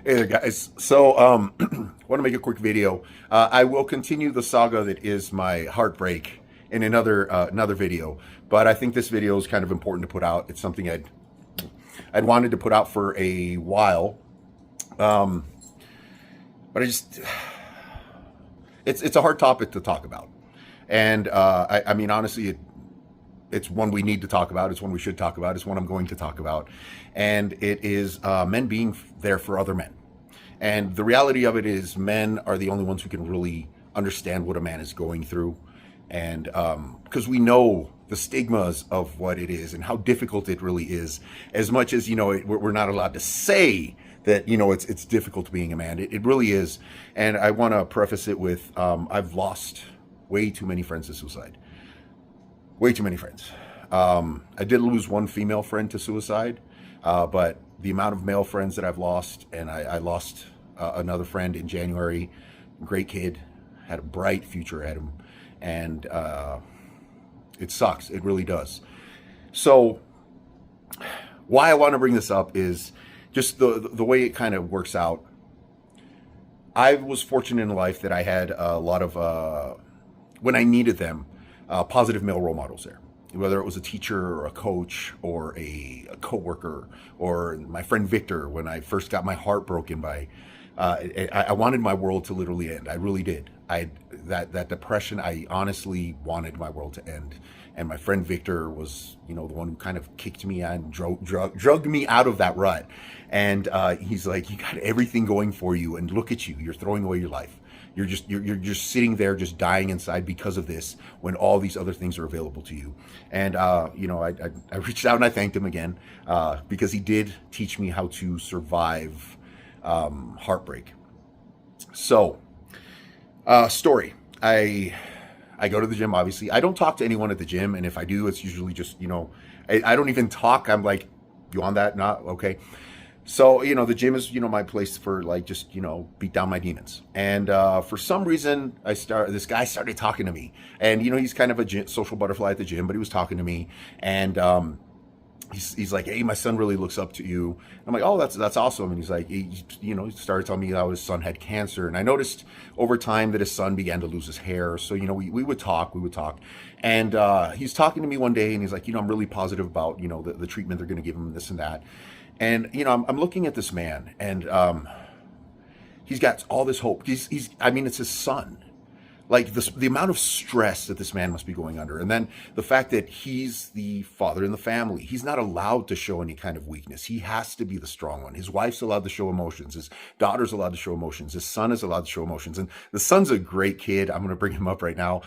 Hey there, guys. So, want to make a quick video. I will continue the saga that is my heartbreak in another video, but I think this video is kind of important to put out. It's something I'd wanted to put out for a while, um, but it's a hard topic to talk about, and I mean honestly, it's one we need to talk about. It's one we should talk about. It's one I'm going to talk about, and it is men being there for other men. And the reality of it is, men are the only ones who can really understand what a man is going through. And because we know the stigmas of what it is and how difficult it really is, as much as, we're not allowed to say that, it's difficult being a man. It really is. And I want to preface it with I've lost way too many friends to suicide. Way too many friends. I did lose one female friend to suicide, but the amount of male friends that I've lost, and I lost another friend in January, great kid, had a bright future ahead of him, and it sucks. It really does. So, why I want to bring this up is just the way it kind of works out. I was fortunate in life that I had a lot of when I needed them, positive male role models there. Whether it was a teacher or a coach or a coworker or my friend Victor when I first got my heart broken by, I wanted my world to literally end. I really did. That depression. I honestly wanted my world to end. And my friend Victor was, the one who kind of kicked me and drugged me out of that rut. And he's like, "You got everything going for you, and look at you. You're throwing away your life. You're just sitting there just dying inside because of this when all these other things are available to you." And I reached out and I thanked him again because he did teach me how to survive heartbreak. So, story. I go to the gym. Obviously, I don't talk to anyone at the gym, and if I do, it's usually just I don't even talk. I'm like, "You on that? Not okay." So, the gym is, my place for like just, beat down my demons. And for some reason, this guy started talking to me. And, he's kind of a social butterfly at the gym, but he was talking to me. And he's like, "Hey, my son really looks up to you." I'm like, "Oh, that's awesome." And he's like, he started telling me how his son had cancer. And I noticed over time that his son began to lose his hair. So, we would talk. And he's talking to me one day and he's like, "I'm really positive about, the treatment they're going to give him, this and that." And I'm looking at this man, and he's got all this hope. I mean, it's his son. Like the amount of stress that this man must be going under, and then the fact that he's the father in the family. He's not allowed to show any kind of weakness. He has to be the strong one. His wife's allowed to show emotions. His daughter's allowed to show emotions. His son is allowed to show emotions. And the son's a great kid. I'm going to bring him up right now.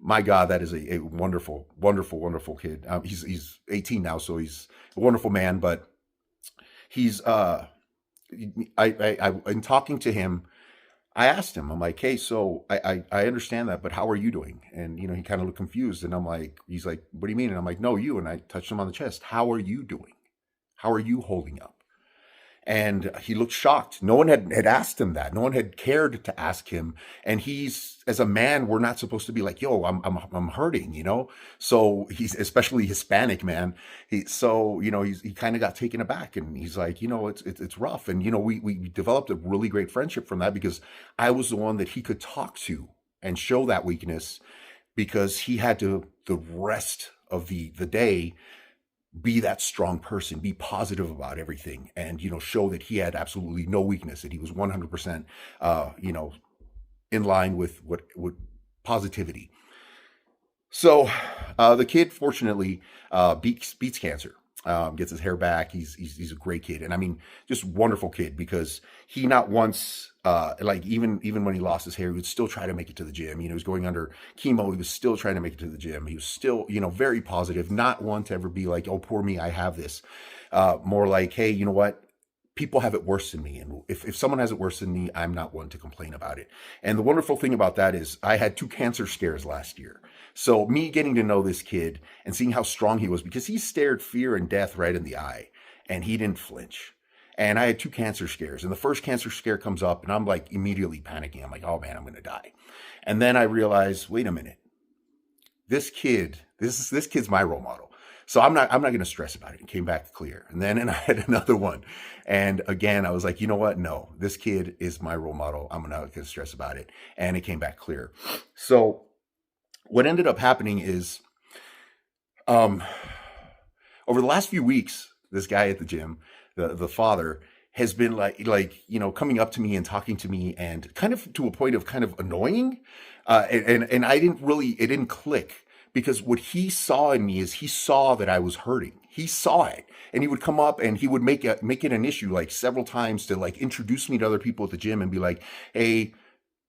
My God, that is a wonderful, wonderful, wonderful kid. He's 18 now, so he's a wonderful man. But he's in talking to him, I asked him, I'm like, "Hey, so I understand that, but how are you doing?" And he kind of looked confused, and he's like, "What do you mean?" And I'm like, "No, you." And I touched him on the chest. "How are you doing? How are you holding up?" And he looked shocked. No one had asked him that. No one had cared to ask him. And he's, as a man, we're not supposed to be like, "Yo, I'm hurting," So he's, especially Hispanic man. He kind of got taken aback, and he's like, it's rough. And we developed a really great friendship from that because I was the one that he could talk to and show that weakness because he had to the rest of the day be that strong person, be positive about everything, and show that he had absolutely no weakness, that he was 100%, in line with what positivity. So the kid, fortunately, beats cancer, gets his hair back. He's a great kid, and I mean, just wonderful kid because he not once, like even when he lost his hair, he would still try to make it to the gym. He was going under chemo. He was still trying to make it to the gym. He was still, very positive. Not one to ever be like, "Oh, poor me, I have this." More like, "Hey, you know what? People have it worse than me. And if someone has it worse than me, I'm not one to complain about it." And the wonderful thing about that is I had two cancer scares last year. So me getting to know this kid and seeing how strong he was, because he stared fear and death right in the eye and he didn't flinch. And I had two cancer scares. And the first cancer scare comes up and I'm like immediately panicking. I'm like, "Oh man, I'm going to die." And then I realize, wait a minute, this kid's my role model. So I'm not going to stress about it. It came back clear. And then I had another one. And again, I was like, you know what? No, this kid is my role model. I'm not going to stress about it. And it came back clear. So what ended up happening is, um, over the last few weeks, this guy at the gym, the father, has been coming up to me and talking to me, and kind of to a point of kind of annoying. And I didn't really, it didn't click, because what he saw in me is he saw that I was hurting. He saw it, and he would come up and he would make it an issue, like several times, to like introduce me to other people at the gym and be like, "Hey,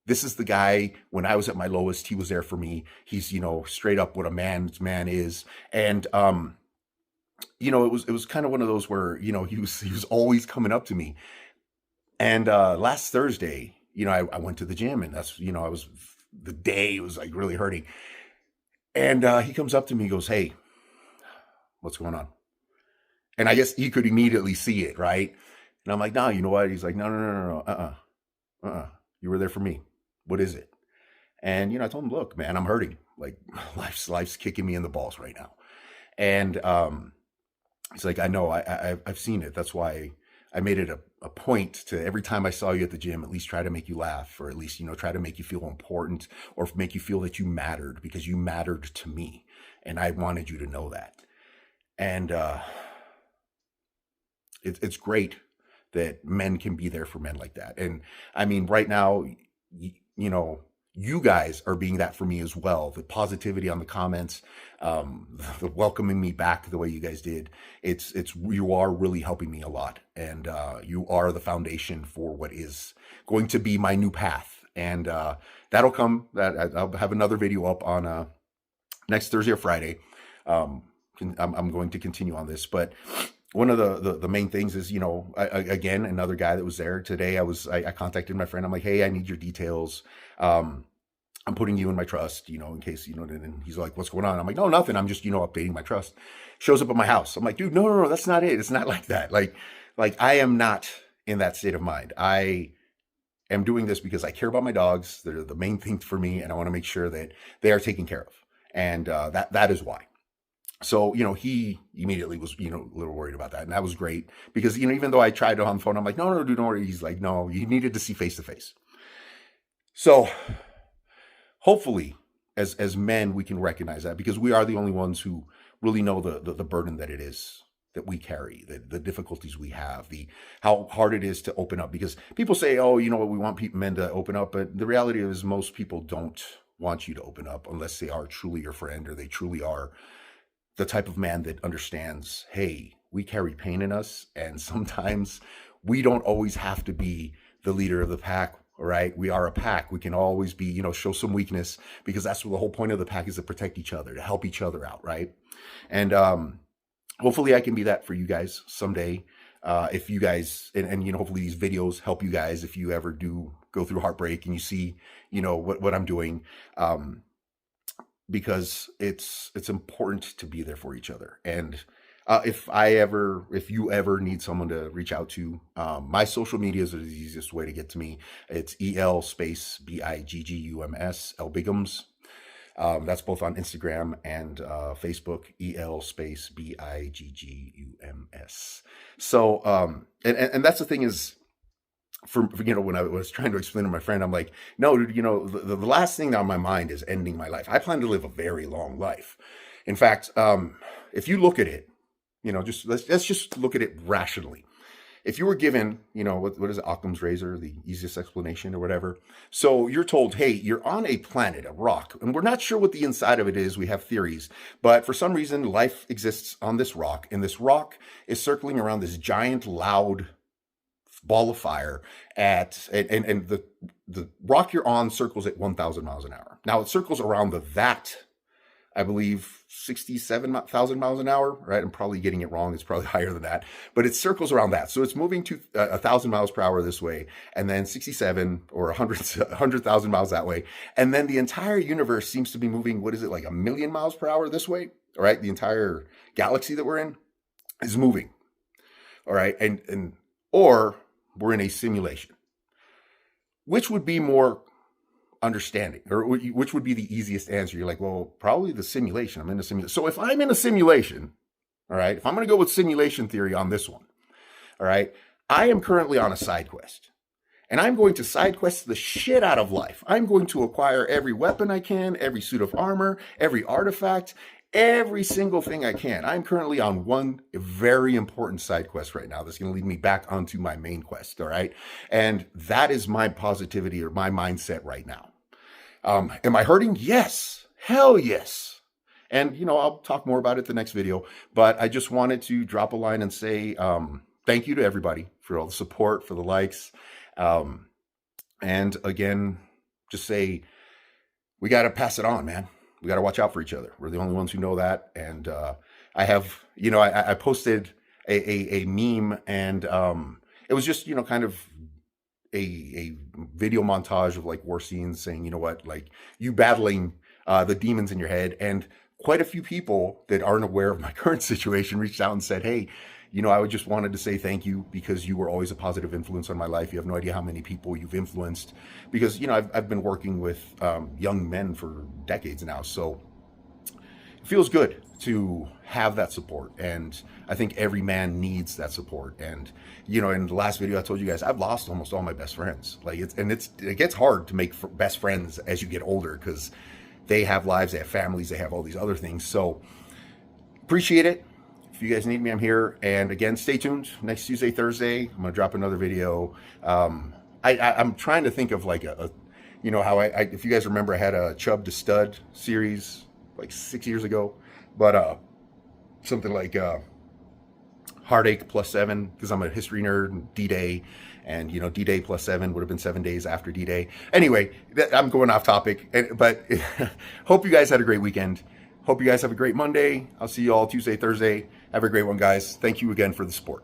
this is the guy. When I was at my lowest, he was there for me. He's, straight up what a man's man is." And it was kind of one of those where, he was always coming up to me. And last Thursday, I went to the gym, and that's, the day was like really hurting. And he comes up to me, he goes, "Hey, what's going on?" And I guess he could immediately see it, right? And I'm like, "No, you know what?" He's like, "No, no, no, no, no, you were there for me. What is it?" And, I told him, "Look, man, I'm hurting. Like, life's kicking me in the balls right now." And he's like, "I know, I've seen it. That's why I made it a point to, every time I saw you at the gym, at least try to make you laugh, or at least, try to make you feel important, or make you feel that you mattered, because you mattered to me. And I wanted you to know that." And it's great that men can be there for men like that. And I mean, right now, you guys are being that for me as well. The positivity on the comments, the welcoming me back the way you guys did. You are really helping me a lot. And you are the foundation for what is going to be my new path. And that'll come. I'll have another video up on next Thursday or Friday. I'm going to continue on this, but one of the main things is, again, another guy that was there today. I contacted my friend. I'm like, "Hey, I need your details. I'm putting you in my trust, in case, and he's like, "What's going on?" I'm like, "No, nothing. I'm just, updating my trust." Shows up at my house. I'm like, "Dude, no, that's not it. It's not like that. Like I am not in that state of mind. I am doing this because I care about my dogs. They're the main thing for me. And I want to make sure that they are taken care of. And that is why." So, he immediately was, a little worried about that. And that was great, because, even though I tried it on the phone, I'm like, "No, dude, don't worry." He's like, "No, you needed to see face to face." So hopefully, as men, we can recognize that, because we are the only ones who really know the burden that it is that we carry, the difficulties we have, how hard it is to open up. Because people say, "Oh, we want men to open up." But the reality is, most people don't want you to open up unless they are truly your friend, or they truly are the type of man that understands, hey, we carry pain in us, and sometimes we don't always have to be the leader of the pack, right? We are a pack. We can always be, show some weakness, because that's what the whole point of the pack is, to protect each other, to help each other out, right? And hopefully I can be that for you guys someday. If you guys, and hopefully these videos help you guys if you ever do go through heartbreak and you see, what I'm doing. Because it's important to be there for each other. And if you ever need someone to reach out to, my social medias are the easiest way to get to me. It's EL space BIGGUMS, L Biggums. That's both on Instagram and Facebook, EL space BIGGUMS. So, and that's the thing is, for when I was trying to explain to my friend, I'm like, "No, dude, the last thing on my mind is ending my life. I plan to live a very long life. In fact, if you look at it, let's just look at it rationally. If you were given, what is it, Occam's razor, the easiest explanation or whatever. So you're told, hey, you're on a planet, a rock, and we're not sure what the inside of it is. We have theories, but for some reason, life exists on this rock, and this rock is circling around this giant, loud ball of fire and the rock you're on circles at 1,000 miles an hour. Now it circles around that, I believe, 67,000 miles an hour, right? I'm probably getting it wrong. It's probably higher than that, but it circles around that. So it's moving to 1,000 miles per hour this way, and then 67 or 100,000 miles that way. And then the entire universe seems to be moving, what is it, like 1,000,000 miles per hour this way? All right. The entire galaxy that we're in is moving. All right. Or we're in a simulation. Which would be more understanding, or which would be the easiest answer? You're like, well, probably the simulation. I'm in a simulation. So if I'm in a simulation, All right. If I'm going to go with simulation theory on this one, all right, I am currently on a side quest. And I'm going to side quest the shit out of life. I'm going to acquire every weapon I can, every suit of armor, every artifact, every single thing I can. I'm currently on one very important side quest right now that's going to lead me back onto my main quest. All right. And that is my positivity or my mindset right now. Am I hurting? Yes. Hell yes. And, I'll talk more about it the next video, but I just wanted to drop a line and say, thank you to everybody for all the support, for the likes. And again, just say, we got to pass it on, man. We got to watch out for each other. We're the only ones who know that. And, I have, I posted a meme, and, it was just, kind of a video montage of like war scenes saying, like you battling, the demons in your head. And quite a few people that aren't aware of my current situation reached out and said, hey, I just wanted to say thank you because you were always a positive influence on my life. You have no idea how many people you've influenced because, I've been working with young men for decades now. So it feels good to have that support. And I think every man needs that support. And, in the last video, I told you guys, I've lost almost all my best friends. It gets hard to make best friends as you get older because they have lives, they have families, they have all these other things. So appreciate it. If you guys need me, I'm here. And again, stay tuned. Next Tuesday, Thursday, I'm going to drop another video. I'm trying to think of like how if you guys remember, I had a Chub to Stud series like 6 years ago, but something like Heartache +7, because I'm a history nerd, and D-Day, and D-Day +7 would have been 7 days after D-Day. Anyway, I'm going off topic, but hope you guys had a great weekend. Hope you guys have a great Monday. I'll see you all Tuesday, Thursday. Have a great one, guys. Thank you again for the support.